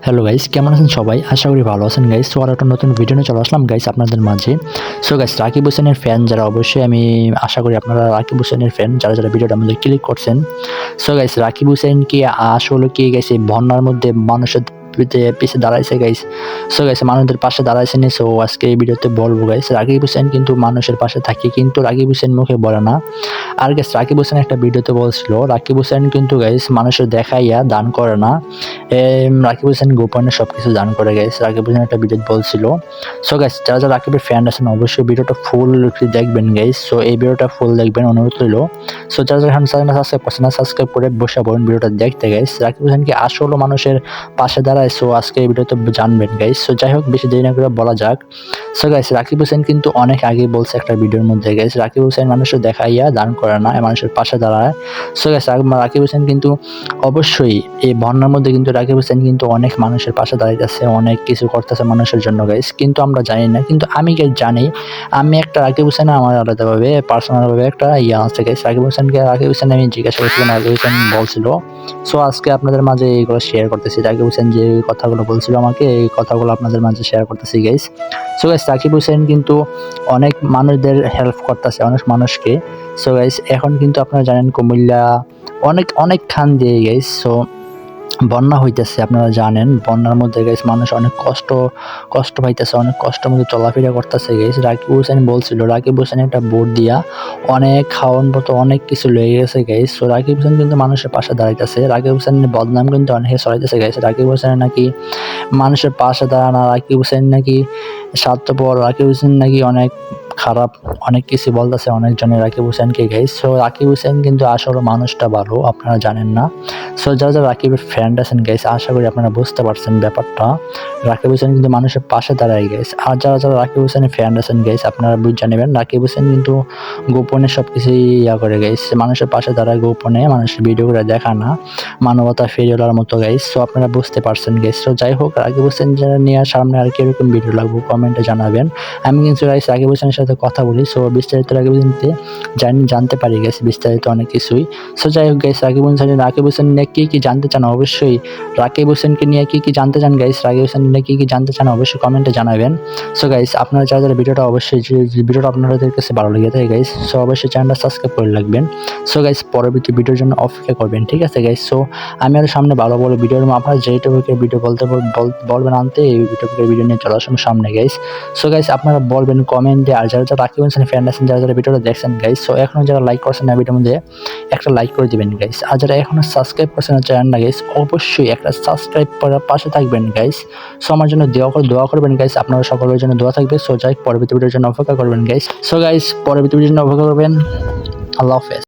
Hello guys, কেমন আছেন সবাই? আশা করি ভালো আছেন গাইস। সো আর একটা নতুন ভিডিও নিয়ে চলে আসলাম গাইস আপনাদের মাঝে। সো গাইস, রাকিব হোসেনের ফ্যান যারা, অবশ্যই আমি আশা করি আপনারা রাকিব হোসেনের ফ্যান যারা ভিডিওটা আমাদের ক্লিক করছেন। সো গাইস, রাকিব হোসেন কি আসলে কি গাইস এই বন্যার মধ্যে মানুষের পিছে দাঁড়াইছে গাইস? সো গাইস, মানুষদের পাশে দাঁড়াইছে নি। সো আজকে এই ভিডিওতে বলবো গাইস, রাকিব হোসেন কিন্তু মানুষের পাশে থাকে, কিন্তু রাকিব হোসেন মুখে বলে না। আর গাইস, রাকিব হোসেন একটা ভিডিওতে বলছিল রাকিব হোসেন কিন্তু গাইস মানুষের দেখাইয়া দান করে না। রাকিব হোসেন গোপনে সবকিছু দান করে গাইস, রাকিব হোসেন একটা ভিডিওতে বলছিল। সো গাইস, যারা রাকিবের ফ্যান আছেন অবশ্যই ভিডিওটা ফুল দেখবেন গাইস। সো এই ভিডিওটা ফুল দেখবেন, অনুরোধ রইল। সো যারা এখন চ্যানেল সাবস্ক্রাইব করছেন না, সাবস্ক্রাইব করে বসে পড়ুন ভিডিওটা দেখতে গাইস। রাকিব হোসেন কি আসলে মানুষের পাশে দাঁড়ায়? সো আজকে এই ভিডিওতে জানবেন গাইস। সো যাই হোক, বেশি দেরি না করে বলা যাক। সো গাইস, রাকিব হোসেন কিন্তু অনেক আগে বলছে একটা ভিডিওর মধ্যে গাইস, রাকিব হোসেন মানুষের দেখাইয়া দান করে না, মানুষের পাশে দাঁড়ায়। সো গাইস, রাকিব হোসেন কিন্তু অবশ্যই এই বন্যার মধ্যে কিন্তু রাকিব হোসেন কিন্তু অনেক মানুষের পাশে দাঁড়াইতেছে, অনেক কিছু করতেছে মানুষের জন্য গাইস, কিন্তু আমরা জানি না। কিন্তু আমি গাইস জানি, আমি একটা রাকিব হোসেন আমার আলাদাভাবে পার্সোনালভাবে একটা আছে গাইস। রাকিব হোসেন আমি জিজ্ঞাসা করছিলাম, রাকিব হোসেন বলছিল। সো আজকে আপনাদের মাঝে এইগুলো শেয়ার করতেছি। রাকিব হোসেন যে কথাগুলো বলছিল আমাকে, এই কথাগুলো আপনাদের মাঝে শেয়ার করতেছি guys. So guys, Rakib Hossain কিন্তু অনেক মানুষদের হেল্প করতেছে, অনেক মানুষকে। সো গাইস, এখন কিন্তু আপনারা জানেন কুমিল্লা অনেক খান দিয়ে গাইস। সো বন্যা হইতেছে, আপনারা জানেন বন্যার মধ্যে গাইস মানুষ অনেক কষ্ট পাইতেছে, অনেক কষ্টের মধ্যে চলাফেরা করতেছে গাইস। রাকিব হোসেন বলছিল রাকিব হোসেন একটা বোট দিয়া অনেক খাওয়ান মতো অনেক কিছু লেগে গেছে গাইস। সো রাকিব হোসেন কিন্তু মানুষের পাশে দাঁড়াইতেছে, রাকিব হোসেনের বদনাম কিন্তু অনেকে ছড়াইতেছে গাইস। রাকিব হোসেন নাকি মানুষের পাশে দাঁড়ানো, রাকিব হোসেন নাকি স্বার্থপর, রাকিব হোসেন নাকি অনেক খারাপ, অনেক কিছু বলতেছে অনেকজনে রাকিব হোসেনকে গাইস। সো রাকিব হোসেন কিন্তু আসলে মানুষটা ভালো, আপনারা জানেন না। সো যারা রাকিবের ফ্যান আছেন গাইস, আশা করি আপনারা বুঝতে পারছেন ব্যাপারটা। রাকিব হোসেন কিন্তু মানুষের পাশে দাঁড়ায় গাইস। আর যারা রাকিব হোসেনের ফ্যান আছেন গাইস, আপনারা বুঝে নেবেন রাকিব হোসেন কিন্তু গোপনে সবকিছুই করে গাইস, মানুষের পাশে দাঁড়ায় গোপনে, মানুষের ভিডিও করে দেখা না, মানবতা ফেরিওয়ালার মতো গাইস। সো আপনারা বুঝতে পারছেন গাইস। তো যাই হোক, রাকিব হোসেন যারা নিয়ে সামনে আর কিরকম ভিডিও লাগবে কমেন্টে জানাবেন। আমি কিন্তু গাইস রাকিব হোসেনের সাথে কথা বলি, সো বিস্তারিত রাকিব হোসেনকে জানতে পারি গাইস, বিস্তারিত অনেক কিছুই। সো যাই হোক গাইস, রাকিব হোসেন নিয়ে কি জানতে চান, অবশ্যই রাকিব হোসেনকে নিয়ে কি জানতে চান গাইস, রাকিব হোসেন নিয়ে কি জানতে চান অবশ্যই কমেন্টে জানাবেন। সো গাইস, আপনারা যারা ভিডিওটা অবশ্যই ভিডিওটা আপনাদের কাছে ভালো লেগে থাকে গাইস, সো অবশ্যই চ্যানেলটা সাবস্ক্রাইব করে রাখবেন। সো গাইস, পরবর্তী ভিডিওর জন্য অপেক্ষা করবেন, ঠিক আছে গাইস। সো আমি আরো সামনে ভালো ভিডিওর আপনারা যেই টপিকের ভিডিও বলবেন আনতে, এই টপিকের ভিডিও নিয়ে চলে আসুন সামনে গাইস। সো গাইস, আপনারা বলবেন কমেন্টে। আর যারা রাকিব হোসেনের ফ্যান আছেন, যারা ভিডিওটা দেখছেন গাইস, সো এখনো যারা লাইক করছেন না ভিডিওর মধ্যে, একটা লাইক করে দিবেন গাইস। আর যারা এখনো সাবস্ক্রাইব করছেন না চ্যানেলটা গাইস, অবশ্যই একটা সাবস্ক্রাইব করার পাশে থাকবেন গাইস। সো আমার জন্য দোয়া করবেন গাইস, আপনারা সকলের জন্য দোয়া থাকবে। সো যাই পরবর্তী ভিডিওর জন্য অপেক্ষা করবেন গাইস। সো গাইস, পরবর্তী ভিডিওর জন্য অপেক্ষা করবেন। আল্লাহ হাফেজ।